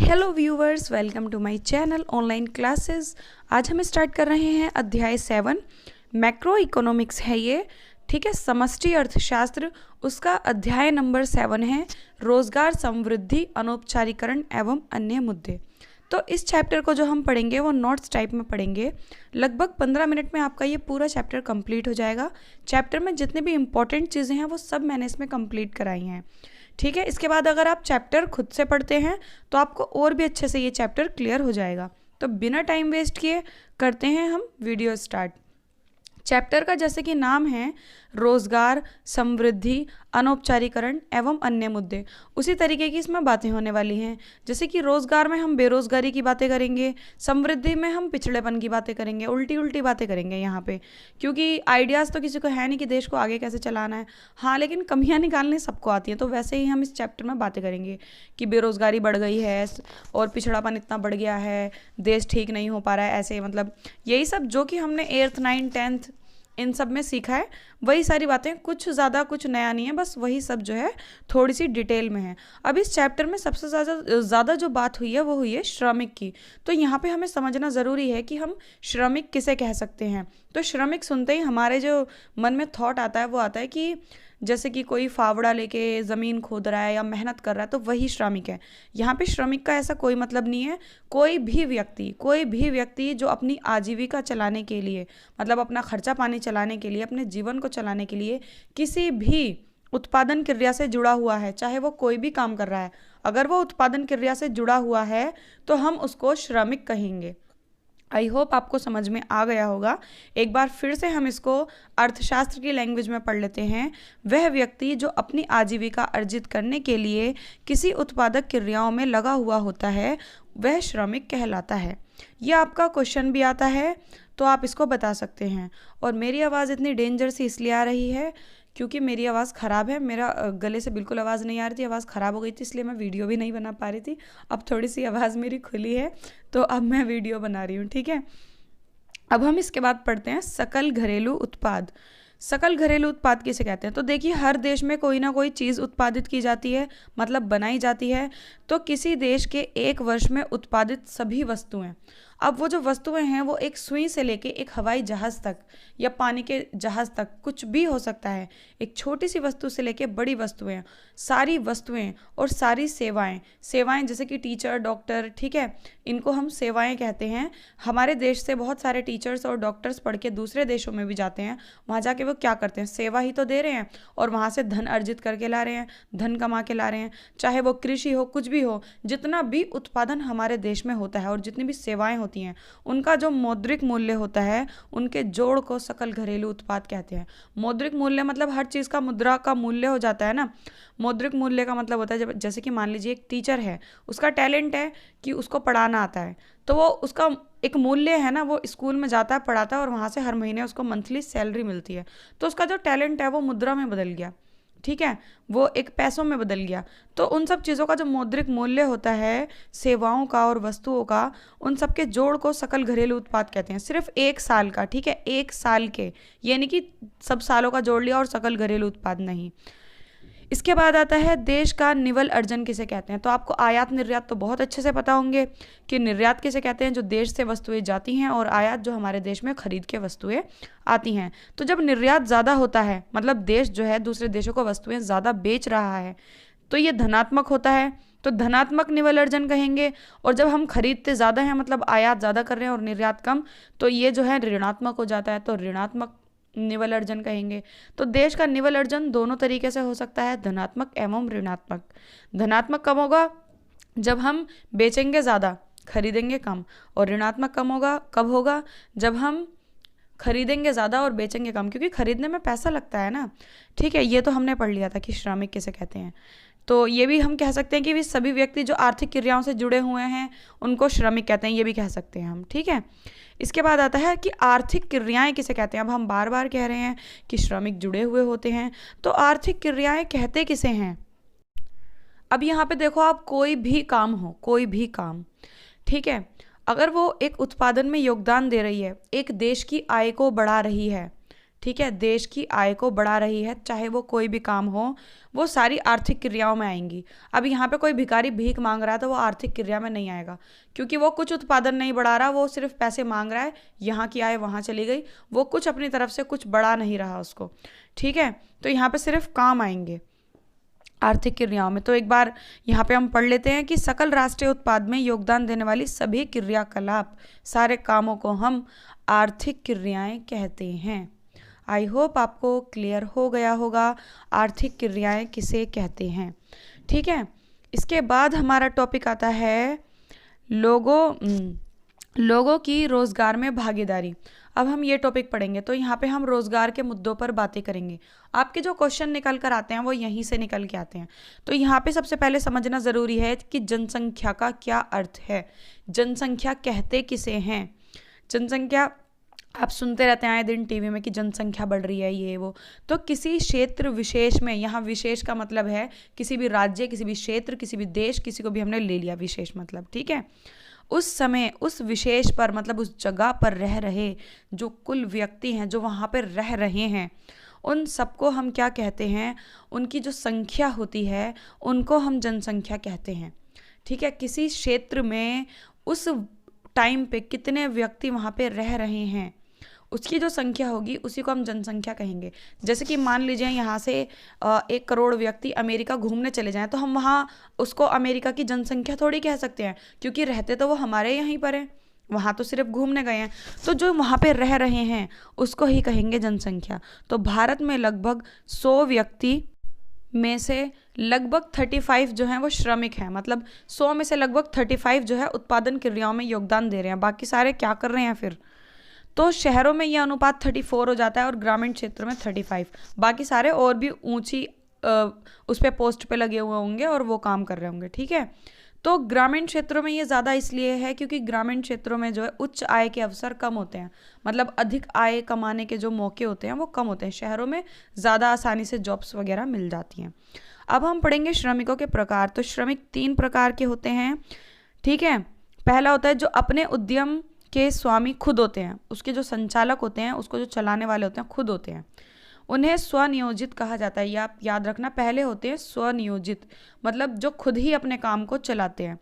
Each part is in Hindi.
Hello viewers, welcome to my channel online classes. आज हम स्टार्ट कर रहे हैं अध्याय 7। मैक्रो इकोनॉमिक्स है ये, ठीक है। समष्टि अर्थशास्त्र, उसका अध्याय नंबर 7 है रोजगार समृद्धि, अनौपचारिकरण एवं अन्य मुद्दे। तो इस चैप्टर को जो हम पढ़ेंगे वो नोट्स टाइप में पढ़ेंगे। लगभग 15 मिनट में आपका ये पूरा चैप्टर कंप्लीट हो जाएगा। चैप्टर में जितने भी इंपॉर्टेंट चीज़ें हैं वो सब मैंने इसमें कंप्लीट कराई हैं, ठीक है। इसके बाद अगर आप चैप्टर खुद से पढ़ते हैं तो आपको और भी अच्छे से ये चैप्टर क्लियर हो जाएगा। तो बिना टाइम वेस्ट किए करते हैं हम वीडियो स्टार्ट। चैप्टर का जैसे कि नाम है रोजगार समृद्धि, अनौपचारिकरण एवं अन्य मुद्दे, उसी तरीके की इसमें बातें होने वाली हैं। जैसे कि रोजगार में हम बेरोजगारी की बातें करेंगे, समृद्धि में हम पिछड़ेपन की बातें करेंगे, उल्टी उल्टी बातें करेंगे यहाँ पे, क्योंकि आइडियाज़ तो किसी को है नहीं कि देश को आगे कैसे चलाना है। हाँ, लेकिन कमियाँ निकालने सबको आती हैं। तो वैसे ही हम इस चैप्टर में बातें करेंगे कि बेरोजगारी बढ़ गई है और पिछड़ापन इतना बढ़ गया है, देश ठीक नहीं हो पा रहा है, ऐसे मतलब यही सब जो कि हमने 8th 9th 10th इन सब में सीखा है, वही सारी बातें, कुछ ज़्यादा कुछ नया नहीं है, बस वही सब जो है थोड़ी सी डिटेल में है। अब इस चैप्टर में सबसे ज़्यादा जो बात हुई है वो हुई है श्रमिक की। तो यहाँ पे हमें समझना ज़रूरी है कि हम श्रमिक किसे कह सकते हैं। तो श्रमिक सुनते ही हमारे जो मन में थॉट आता है वो आता है कि जैसे कि कोई फावड़ा लेके ज़मीन खोद रहा है या मेहनत कर रहा है तो वही श्रमिक है। यहाँ पे श्रमिक का ऐसा कोई मतलब नहीं है। कोई भी व्यक्ति जो अपनी आजीविका चलाने के लिए, मतलब अपना खर्चा पानी चलाने के लिए, अपने जीवन को चलाने के लिए किसी भी उत्पादन क्रिया से जुड़ा हुआ है, चाहे वो कोई भी काम कर रहा है, अगर वो उत्पादन क्रिया से जुड़ा हुआ है तो हम उसको श्रमिक कहेंगे। आई होप आपको समझ में आ गया होगा। एक बार फिर से हम इसको अर्थशास्त्र की लैंग्वेज में पढ़ लेते हैं। वह व्यक्ति जो अपनी आजीविका अर्जित करने के लिए किसी उत्पादक क्रियाओं में लगा हुआ होता है वह श्रमिक कहलाता है। यह आपका क्वेश्चन भी आता है तो आप इसको बता सकते हैं। और मेरी आवाज़ इतनी डेंजर सी इसलिए आ रही है क्योंकि मेरी आवाज़ ख़राब है। मेरा गले से बिल्कुल आवाज़ नहीं आ रही थी, आवाज़ ख़राब हो गई थी, इसलिए मैं वीडियो भी नहीं बना पा रही थी। अब थोड़ी सी आवाज़ मेरी खुली है तो अब मैं वीडियो बना रही हूँ, ठीक है। अब हम इसके बाद पढ़ते हैं सकल घरेलू उत्पाद। सकल घरेलू उत्पाद किसे कहते हैं? तो देखिए, हर देश में कोई ना कोई चीज़ उत्पादित की जाती है, मतलब बनाई जाती है। तो किसी देश के एक वर्ष में उत्पादित सभी वस्तुएं, अब वो जो वस्तुएं हैं वो एक सुई से लेके एक हवाई जहाज़ तक या पानी के जहाज़ तक कुछ भी हो सकता है। एक छोटी सी वस्तु से लेके बड़ी वस्तुएं, सारी वस्तुएं और सारी सेवाएं जैसे कि टीचर, डॉक्टर, ठीक है, इनको हम सेवाएं कहते हैं। हमारे देश से बहुत सारे टीचर्स और डॉक्टर्स पढ़ के दूसरे देशों में भी जाते हैं। वहाँ जाके वो क्या करते हैं? सेवा ही तो दे रहे हैं और वहाँ से धन अर्जित करके ला रहे हैं, धन कमा के ला रहे हैं। चाहे वो कृषि हो, कुछ भी हो, जितना भी उत्पादन हमारे देश में होता है और जितनी भी सेवाएं होती हैं, उनका जो मौद्रिक मूल्य होता है, उनके जोड़ को सकल घरेलू उत्पाद कहते हैं। मौद्रिक मूल्य मतलब हर चीज़ का मुद्रा का मूल्य हो जाता है ना। मौद्रिक मूल्य का मतलब होता है जैसे कि मान लीजिए एक टीचर है, उसका टैलेंट है कि उसको पढ़ाना आता है, तो वो उसका एक मूल्य है ना, वो स्कूल में जाता है, पढ़ाता है और वहाँ से हर महीने उसको मंथली सैलरी मिलती है। तो उसका जो टैलेंट है वो मुद्रा में बदल गया, ठीक है, वो एक पैसों में बदल गया। तो उन सब चीज़ों का जो मौद्रिक मूल्य होता है, सेवाओं का और वस्तुओं का, उन सब के जोड़ को सकल घरेलू उत्पाद कहते हैं। सिर्फ एक साल का, ठीक है, एक साल के, ये नहीं कि सब सालों का जोड़ लिया और सकल घरेलू उत्पाद, नहीं। इसके बाद आता है देश का निवल अर्जन किसे कहते हैं। तो आपको आयात निर्यात तो बहुत अच्छे से पता होंगे कि निर्यात किसे कहते हैं, जो देश से वस्तुएं जाती हैं, और आयात जो हमारे देश में खरीद के वस्तुएं आती हैं। तो जब निर्यात ज़्यादा होता है, मतलब देश जो है दूसरे देशों को वस्तुएं ज़्यादा बेच रहा है, तो ये धनात्मक होता है, तो धनात्मक निवल अर्जन कहेंगे। और जब हम खरीदते ज़्यादा हैं, मतलब आयात ज़्यादा कर रहे हैं और निर्यात कम, तो ये जो है ऋणात्मक हो जाता है, तो ऋणात्मक निवल अर्जन कहेंगे। तो देश का निवल अर्जन दोनों तरीके से हो सकता है, धनात्मक एवं ऋणात्मक। धनात्मक कब होगा? जब हम बेचेंगे ज़्यादा, खरीदेंगे कम। और ऋणात्मक कब होगा? जब हम खरीदेंगे ज़्यादा और बेचेंगे कम, क्योंकि खरीदने में पैसा लगता है ना, ठीक है। ये तो हमने पढ़ लिया था कि श्रमिक किसे कहते हैं। तो ये भी हम कह सकते हैं कि भी सभी व्यक्ति जो आर्थिक क्रियाओं से जुड़े हुए हैं उनको श्रमिक कहते हैं, ये भी कह सकते हैं हम, ठीक है। इसके बाद आता है कि आर्थिक क्रियाएं किसे कहते हैं। अब हम बार बार कह रहे हैं कि श्रमिक जुड़े हुए होते हैं, तो आर्थिक क्रियाएं कहते किसे हैं? अब यहाँ पे देखो, आप कोई भी काम हो, कोई भी काम, ठीक है, अगर वो एक उत्पादन में योगदान दे रही है, एक देश की आय को बढ़ा रही है, ठीक है, देश की आय को बढ़ा रही है, चाहे वो कोई भी काम हो, वो सारी आर्थिक क्रियाओं में आएंगी। अब यहाँ पे कोई भिखारी भीख मांग रहा है तो वो आर्थिक क्रिया में नहीं आएगा, क्योंकि वो कुछ उत्पादन नहीं बढ़ा रहा, वो सिर्फ पैसे मांग रहा है, यहाँ की आय वहाँ चली गई, वो कुछ अपनी तरफ से कुछ बढ़ा नहीं रहा उसको। ठीक है, तो यहाँ पे सिर्फ काम आएंगे आर्थिक क्रियाओं में। तो एक बार यहाँ पे हम पढ़ लेते हैं कि सकल राष्ट्रीय उत्पाद में योगदान देने वाली सभी क्रियाकलाप, सारे कामों को हम आर्थिक क्रियाएं कहते हैं। आई होप आपको क्लियर हो गया होगा आर्थिक क्रियाएं किसे कहते हैं। ठीक है, इसके बाद हमारा टॉपिक आता है लोगों की रोजगार में भागीदारी। अब हम ये टॉपिक पढ़ेंगे, तो यहाँ पे हम रोजगार के मुद्दों पर बातें करेंगे। आपके जो क्वेश्चन निकल कर आते हैं वो यहीं से निकल के आते हैं। तो यहाँ पे सबसे पहले समझना ज़रूरी है कि जनसंख्या का क्या अर्थ है, जनसंख्या कहते किसे हैं। जनसंख्या आप सुनते रहते हैं आए दिन टीवी में कि जनसंख्या बढ़ रही है, ये वो। तो किसी क्षेत्र विशेष में, यहाँ विशेष का मतलब है किसी भी राज्य, किसी भी क्षेत्र, किसी भी देश, किसी को भी हमने ले लिया विशेष मतलब। ठीक है, उस समय उस विशेष पर मतलब उस जगह पर रह रहे जो कुल व्यक्ति हैं, जो वहाँ पर रह रहे हैं, उन सबको हम क्या कहते हैं, उनकी जो संख्या होती है उनको हम जनसंख्या कहते हैं। ठीक है, किसी क्षेत्र में उस टाइम पे कितने व्यक्ति वहाँ पे रह रहे हैं उसकी जो संख्या होगी उसी को हम जनसंख्या कहेंगे। जैसे कि मान लीजिए यहाँ से 1 करोड़ व्यक्ति अमेरिका घूमने चले जाएं, तो हम वहाँ उसको अमेरिका की जनसंख्या थोड़ी कह सकते हैं, क्योंकि रहते तो वो हमारे यहीं पर हैं, वहाँ तो सिर्फ घूमने गए हैं। तो जो वहाँ पे रह रहे हैं उसको ही कहेंगे जनसंख्या। तो भारत में लगभग 100 व्यक्ति में से लगभग 35 जो हैं वो श्रमिक हैं, मतलब 100 में से लगभग 35 जो है उत्पादन क्रियाओं में योगदान दे रहे हैं, बाकी सारे क्या कर रहे हैं फिर। तो शहरों में ये अनुपात 34 हो जाता है और ग्रामीण क्षेत्रों में 35, बाकी सारे और भी ऊंची उस पर पोस्ट पे लगे हुए होंगे और वो काम कर रहे होंगे। ठीक है, तो ग्रामीण क्षेत्रों में ये ज़्यादा इसलिए है क्योंकि ग्रामीण क्षेत्रों में जो है उच्च आय के अवसर कम होते हैं, मतलब अधिक आय कमाने के जो मौके होते हैं वो कम होते हैं। शहरों में ज़्यादा आसानी से जॉब्स वगैरह मिल जाती हैं। अब हम पढ़ेंगे श्रमिकों के प्रकार। तो श्रमिक 3 प्रकार के होते हैं। ठीक है, पहला होता है जो अपने उद्यम के स्वामी खुद होते हैं, उसके जो संचालक होते हैं, उसको जो चलाने वाले होते हैं खुद होते हैं, उन्हें स्वनियोजित कहा जाता है। ये आप याद रखना, पहले होते हैं स्वनियोजित, मतलब जो खुद ही अपने काम को चलाते हैं।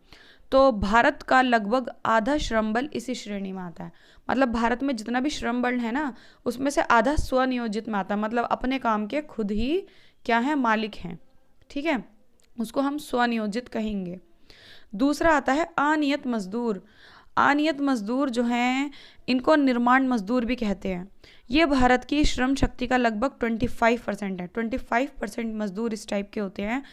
तो भारत का लगभग आधा श्रम बल इसी श्रेणी में आता है, मतलब भारत में जितना भी श्रम बल है ना उसमें से आधा स्वनियोजित में आता है, मतलब अपने काम के खुद ही क्या है, मालिक हैं। ठीक है, उसको हम स्वनियोजित कहेंगे। दूसरा आता है अनियत मजदूर। अनियत मजदूर जो हैं इनको निर्माण मजदूर भी कहते हैं। ये भारत की श्रम शक्ति का लगभग 25% है। 25% मजदूर इस टाइप के होते हैं।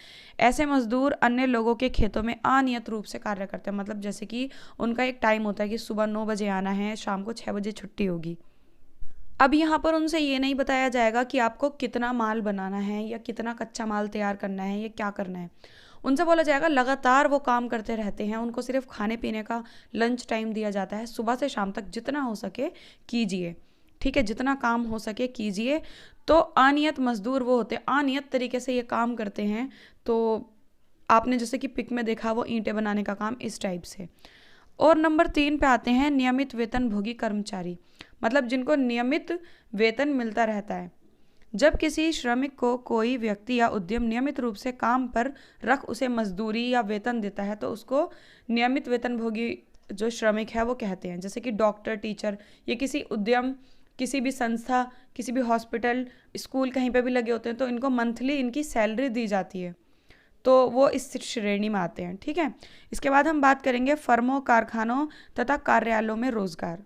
ऐसे मजदूर अन्य लोगों के खेतों में अनियत रूप से कार्य करते हैं, मतलब जैसे कि उनका एक टाइम होता है कि सुबह 9 बजे आना है, शाम को 6 बजे छुट्टी होगी। अब यहाँ पर उनसे ये नहीं बताया जाएगा कि आपको कितना माल बनाना है या कितना कच्चा माल तैयार करना है या क्या करना है। उनसे बोला जाएगा लगातार वो काम करते रहते हैं, उनको सिर्फ खाने पीने का लंच टाइम दिया जाता है, सुबह से शाम तक जितना हो सके कीजिए। ठीक है, जितना काम हो सके कीजिए। तो अनियत मजदूर वो होते हैं, अनियत तरीके से ये काम करते हैं। तो आपने जैसे कि पिक में देखा वो ईंटें बनाने का काम इस टाइप से। और नंबर 3 पे आते हैं नियमित वेतन भोगी कर्मचारी, मतलब जिनको नियमित वेतन मिलता रहता है। जब किसी श्रमिक को कोई व्यक्ति या उद्यम नियमित रूप से काम पर रख उसे मजदूरी या वेतन देता है तो उसको नियमित वेतन भोगी जो श्रमिक है वो कहते हैं। जैसे कि डॉक्टर, टीचर, ये किसी उद्यम, किसी भी संस्था, किसी भी हॉस्पिटल, स्कूल कहीं पे भी लगे होते हैं तो इनको मंथली इनकी सैलरी दी जाती है, तो वो इस श्रेणी में आते हैं। ठीक है, इसके बाद हम बात करेंगे फर्मों, कारखानों तथा कार्यालयों में रोजगार,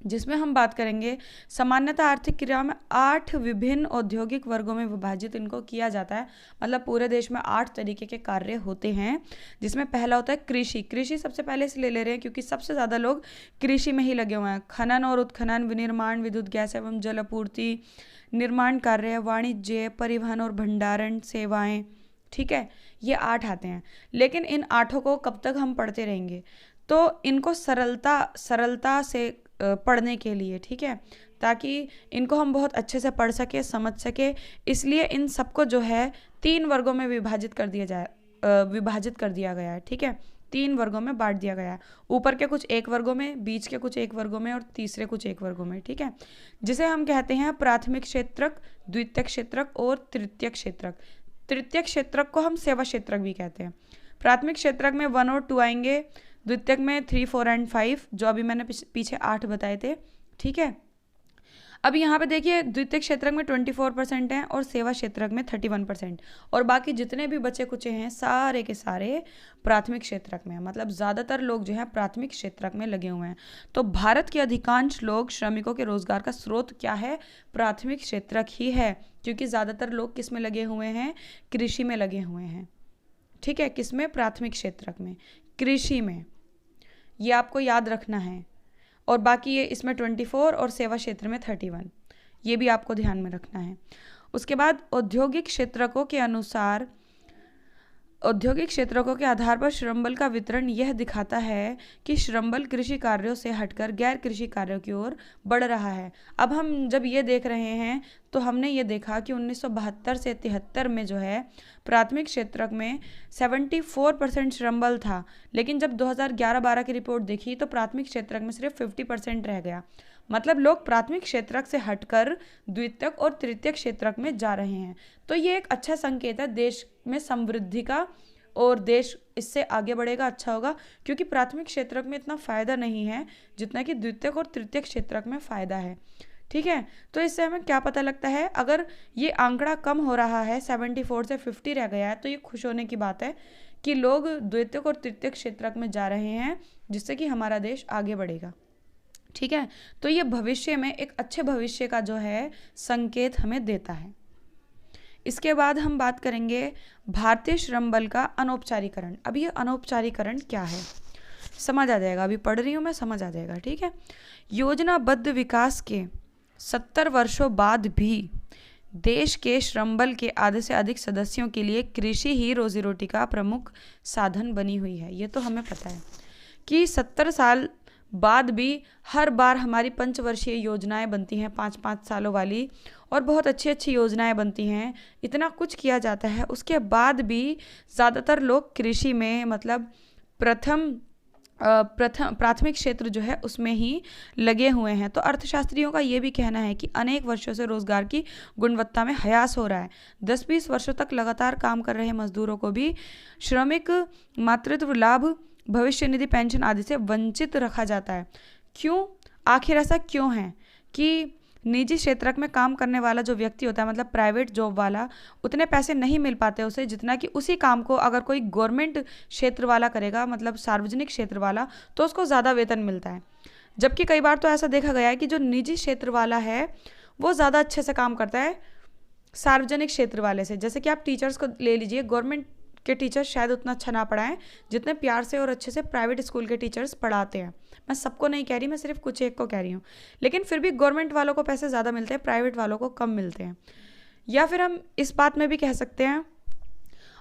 जिसमें हम बात करेंगे सामान्यतः आर्थिक क्रियाओं में 8 विभिन्न औद्योगिक वर्गों में विभाजित इनको किया जाता है। मतलब पूरे देश में 8 तरीके के कार्य होते हैं, जिसमें पहला होता है कृषि। कृषि सबसे पहले इसलिए ले रहे हैं क्योंकि सबसे ज़्यादा लोग कृषि में ही लगे हुए हैं। खनन और उत्खनन, विनिर्माण, विद्युत, गैस एवं जल आपूर्ति, निर्माण कार्य, वाणिज्य, परिवहन और भंडारण सेवाएँ। ठीक है, ये 8 आते हैं। लेकिन इन 8 को कब तक हम पढ़ते रहेंगे, तो इनको सरलता से पढ़ने के लिए, ठीक है, ताकि इनको हम बहुत अच्छे से पढ़ सके, समझ सके, इसलिए इन सबको जो है 3 वर्गों में विभाजित कर दिया गया है। ठीक है, 3 वर्गों में बांट दिया गया है। ऊपर के कुछ 1 वर्गों में, बीच के कुछ 1 वर्गों में और तीसरे कुछ 1 वर्गों में, ठीक है, जिसे हम कहते हैं प्राथमिक क्षेत्रक, द्वितीयक क्षेत्रक और तृतीयक क्षेत्रक। तृतीयक क्षेत्रक को हम सेवा क्षेत्रक भी कहते हैं। प्राथमिक क्षेत्रक में 1 और 2 आएंगे, द्वितीयक में 3, 4 एंड 5, जो अभी मैंने पीछे 8 बताए थे, ठीक है। अब यहाँ पे देखिए द्वितीयक क्षेत्रक में 24% हैं और सेवा क्षेत्रक में 31%, और बाकी जितने भी बचे कुचे हैं सारे के सारे प्राथमिक क्षेत्रक में हैं। मतलब ज़्यादातर लोग जो है प्राथमिक क्षेत्रक में लगे हुए हैं। तो भारत के अधिकांश लोग, श्रमिकों के रोजगार का स्रोत क्या है? प्राथमिक क्षेत्रक ही है, क्योंकि ज़्यादातर लोग किस में लगे हुए हैं? कृषि में लगे हुए हैं, ठीक है। किस में? प्राथमिक क्षेत्रक में, कृषि में, ये आपको याद रखना है। और बाकी ये इसमें 24 और सेवा क्षेत्र में 31, ये भी आपको ध्यान में रखना है। उसके बाद औद्योगिक क्षेत्रकों के अनुसार, औद्योगिक क्षेत्रकों के आधार पर श्रम बल का वितरण यह दिखाता है कि श्रम बल कृषि कार्यों से हटकर गैर कृषि कार्यों की ओर बढ़ रहा है। अब हम जब ये देख रहे हैं तो हमने ये देखा कि 1972 से 73 में जो है प्राथमिक क्षेत्रक में 74% श्रम बल था, लेकिन जब 2011-12 की रिपोर्ट देखी तो प्राथमिक क्षेत्रक में सिर्फ 50% रह गया। मतलब लोग प्राथमिक क्षेत्रक से हटकर द्वितीयक और तृतीयक क्षेत्रक में जा रहे हैं। तो ये एक अच्छा संकेत है देश में समृद्धि का, और देश इससे आगे बढ़ेगा, अच्छा होगा, क्योंकि प्राथमिक क्षेत्रक में इतना फ़ायदा नहीं है जितना कि द्वितीयक और तृतीयक क्षेत्रक में फ़ायदा है, ठीक है। तो इससे हमें क्या पता लगता है? अगर ये आंकड़ा कम हो रहा है, 74 से 50 रह गया है, तो ये खुश होने की बात है कि लोग द्वितीयक और तृतीयक क्षेत्रक में जा रहे हैं, जिससे कि हमारा देश आगे बढ़ेगा, ठीक है। तो ये भविष्य में एक अच्छे भविष्य का जो है संकेत हमें देता है। इसके बाद हम बात करेंगे भारतीय श्रम बल का अनौपचारिकरण। अब ये अनौपचारिकरण क्या है समझ आ जाएगा, अभी पढ़ रही हूँ मैं, समझ आ जाएगा, ठीक है। योजनाबद्ध विकास के 70 वर्षों बाद भी देश के श्रम बल के आधे से अधिक सदस्यों के लिए कृषि ही रोजी रोटी का प्रमुख साधन बनी हुई है। ये तो हमें पता है कि 70 साल बाद भी हर बार हमारी पंचवर्षीय योजनाएं बनती हैं, 5-5 सालों वाली, और बहुत अच्छी अच्छी योजनाएं बनती हैं, इतना कुछ किया जाता है, उसके बाद भी ज़्यादातर लोग कृषि में, मतलब प्राथमिक क्षेत्र जो है उसमें ही लगे हुए हैं। तो अर्थशास्त्रियों का ये भी कहना है कि अनेक वर्षों से रोजगार की गुणवत्ता में ह्रास हो रहा है। 10-20 वर्षों तक लगातार काम कर रहे मजदूरों को भी श्रमिक मातृत्व लाभ, भविष्य निधि, पेंशन आदि से वंचित रखा जाता है। क्यों? आखिर ऐसा क्यों है कि निजी क्षेत्रक में काम करने वाला जो व्यक्ति होता है, मतलब प्राइवेट जॉब वाला, उतने पैसे नहीं मिल पाते उसे जितना कि उसी काम को अगर कोई गवर्नमेंट क्षेत्र वाला करेगा, मतलब सार्वजनिक क्षेत्र वाला, तो उसको ज़्यादा वेतन मिलता है। जबकि कई बार तो ऐसा देखा गया है कि जो निजी क्षेत्र वाला है वो ज़्यादा अच्छे से काम करता है सार्वजनिक क्षेत्र वाले से। जैसे कि आप टीचर्स को ले लीजिए, गवर्नमेंट के टीचर्स शायद उतना अच्छा ना पढ़ाएं जितने प्यार से और अच्छे से प्राइवेट स्कूल के टीचर्स पढ़ाते हैं। मैं सबको नहीं कह रही, मैं सिर्फ कुछ एक को कह रही हूँ, लेकिन फिर भी गवर्नमेंट वालों को पैसे ज़्यादा मिलते हैं, प्राइवेट वालों को कम मिलते हैं। या फिर हम इस बात में भी कह सकते हैं,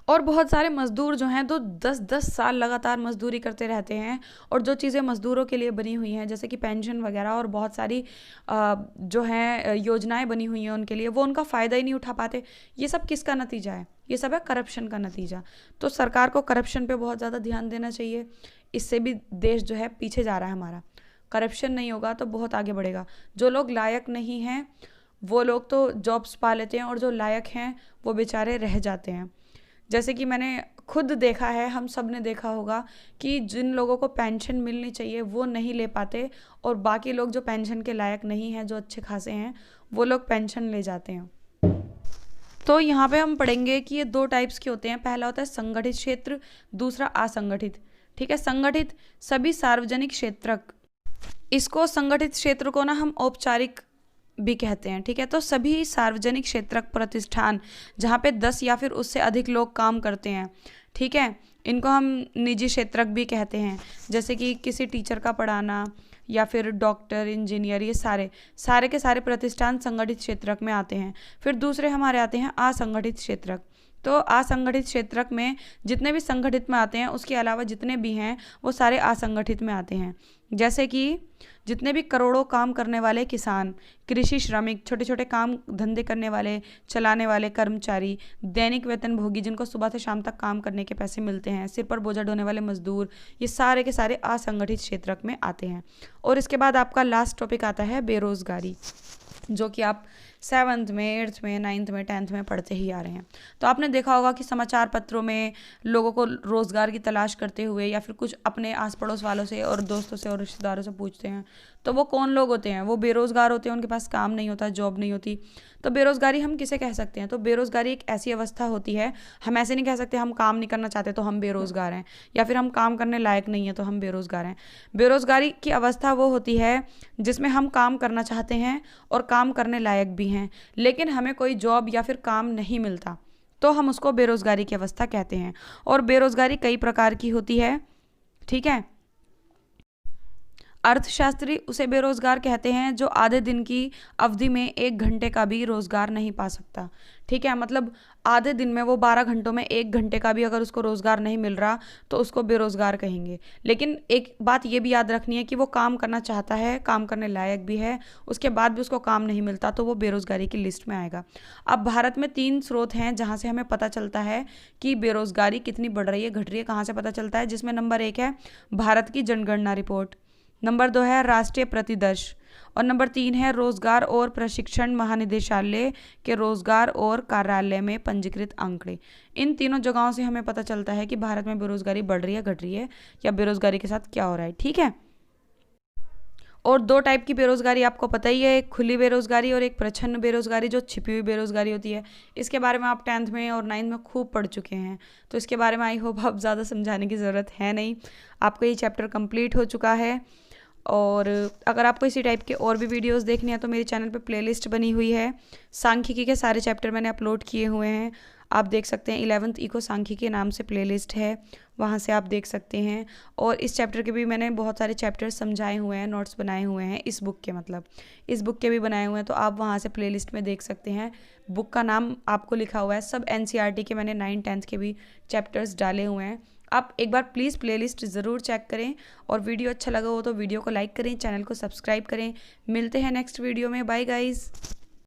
और बहुत सारे मजदूर जो हैं तो 10-10 साल लगातार मजदूरी करते रहते हैं, और जो चीज़ें मजदूरों के लिए बनी हुई हैं जैसे कि पेंशन वगैरह और बहुत सारी जो हैं योजनाएं बनी हुई हैं उनके लिए, वो उनका फ़ायदा ही नहीं उठा पाते। ये सब किसका नतीजा है? ये सब है करप्शन का नतीजा। तो सरकार को करप्शन पे बहुत ज़्यादा ध्यान देना चाहिए, इससे भी देश जो है पीछे जा रहा है हमारा। करप्शन नहीं होगा तो बहुत आगे बढ़ेगा। जो लोग लायक नहीं हैं वो लोग तो जॉब्स पा लेते हैं, और जो लायक हैं वो बेचारे रह जाते हैं। जैसे कि मैंने खुद देखा है, हम सब ने देखा होगा कि जिन लोगों को पेंशन मिलनी चाहिए वो नहीं ले पाते, और बाकी लोग जो पेंशन के लायक नहीं हैं, जो अच्छे खासे हैं, वो लोग पेंशन ले जाते हैं। तो यहाँ पे हम पढ़ेंगे कि ये 2 टाइप्स के होते हैं। पहला होता है संगठित क्षेत्र, दूसरा असंगठित, ठीक है। संगठित सभी सार्वजनिक क्षेत्रक, इसको संगठित क्षेत्र को ना हम औपचारिक भी कहते हैं, ठीक है। तो सभी सार्वजनिक क्षेत्रक प्रतिष्ठान जहाँ पे 10 या फिर उससे अधिक लोग काम करते हैं, ठीक है, इनको हम निजी क्षेत्रक भी कहते हैं। जैसे कि किसी टीचर का पढ़ाना या फिर डॉक्टर, इंजीनियर, ये सारे के सारे प्रतिष्ठान संगठित क्षेत्रक में आते हैं। फिर दूसरे हमारे आते हैं असंगठित क्षेत्रक, तो असंगठित क्षेत्र में जितने भी संगठित में आते हैं उसके अलावा जितने भी हैं वो सारे असंगठित में आते हैं। जैसे कि जितने भी करोड़ों काम करने वाले किसान, कृषि श्रमिक, छोटे छोटे काम धंधे करने वाले, चलाने वाले कर्मचारी, दैनिक वेतन भोगी जिनको सुबह से शाम तक काम करने के पैसे मिलते हैं, सिर पर बोझा ढोने वाले मजदूर, ये सारे के सारे असंगठित क्षेत्र में आते हैं। और इसके बाद आपका लास्ट टॉपिक आता है बेरोजगारी, जो कि आप 7th में, 8th में, 9th में, 10th में पढ़ते ही आ रहे हैं। तो आपने देखा होगा कि समाचार पत्रों में लोगों को रोज़गार की तलाश करते हुए या फिर कुछ अपने आस पड़ोस वालों से और दोस्तों से और रिश्तेदारों से पूछते हैं, तो वो कौन लोग होते हैं? वो बेरोज़गार होते हैं, उनके पास काम नहीं होता, जॉब नहीं होती। तो बेरोज़गारी हम किसे कह सकते हैं? तो बेरोज़गारी एक ऐसी अवस्था होती है, हम ऐसे नहीं कह सकते हम काम नहीं करना चाहते तो हम बेरोज़गार हैं, या फिर हम काम करने लायक नहीं है तो हम बेरोज़गार हैं। बेरोज़गारी की अवस्था वो होती है जिसमें हम काम करना चाहते हैं और काम करने लायक भी हैं, लेकिन हमें कोई जॉब या फिर काम नहीं मिलता, तो हम उसको बेरोज़गारी की अवस्था कहते हैं। और बेरोज़गारी कई प्रकार की होती है, ठीक है। अर्थशास्त्री उसे बेरोजगार कहते हैं जो आधे दिन की अवधि में 1 घंटे का भी रोजगार नहीं पा सकता, ठीक है। मतलब आधे दिन में वो 12 घंटों में 1 घंटे का भी अगर उसको रोजगार नहीं मिल रहा तो उसको बेरोजगार कहेंगे। लेकिन एक बात ये भी याद रखनी है कि वो काम करना चाहता है, काम करने लायक भी है, उसके बाद भी उसको काम नहीं मिलता तो वो बेरोजगारी की लिस्ट में आएगा। अब भारत में 3 स्रोत हैं जहाँ से हमें पता चलता है कि बेरोजगारी कितनी बढ़ रही है, घट रही है, कहाँ से पता चलता है, जिसमें नंबर 1 है भारत की जनगणना रिपोर्ट, नंबर 2 है राष्ट्रीय प्रतिदर्श, और नंबर 3 है रोजगार और प्रशिक्षण महानिदेशालय के रोजगार और कार्यालय में पंजीकृत आंकड़े। इन तीनों जगहों से हमें पता चलता है कि भारत में बेरोजगारी बढ़ रही है, घट रही है, या बेरोजगारी के साथ क्या हो रहा है, ठीक है। और 2 टाइप की बेरोजगारी आपको पता ही है, एक खुली बेरोजगारी और एक प्रच्छन्न बेरोजगारी जो छिपी हुई बेरोजगारी होती है। इसके बारे में आप 10th में और 9th में खूब पढ़ चुके हैं, तो इसके बारे में आई होप आप ज़्यादा समझाने की ज़रूरत है नहीं, आपको ये चैप्टर कंप्लीट हो चुका है। और अगर आपको इसी टाइप के और भी वीडियोस देखनी है तो मेरे चैनल पे प्लेलिस्ट बनी हुई है, सांख्यिकी के सारे चैप्टर मैंने अपलोड किए हुए हैं, आप देख सकते हैं। 11th इको सांख्यिकी के नाम से प्लेलिस्ट है, वहाँ से आप देख सकते हैं। और इस चैप्टर के भी मैंने बहुत सारे चैप्टर समझाए हुए हैं, नोट्स बनाए हुए हैं इस बुक के, मतलब इस बुक के भी बनाए हुए हैं, तो आप वहाँ से प्लेलिस्ट में देख सकते हैं। बुक का नाम आपको लिखा हुआ है, सब NCERT के मैंने 9th 10th के भी चैप्टर्स डाले हुए हैं। आप एक बार प्लीज़ प्लेलिस्ट ज़रूर चेक करें, और वीडियो अच्छा लगा हो तो वीडियो को लाइक करें, चैनल को सब्सक्राइब करें। मिलते हैं नेक्स्ट वीडियो में, बाय गाइज़।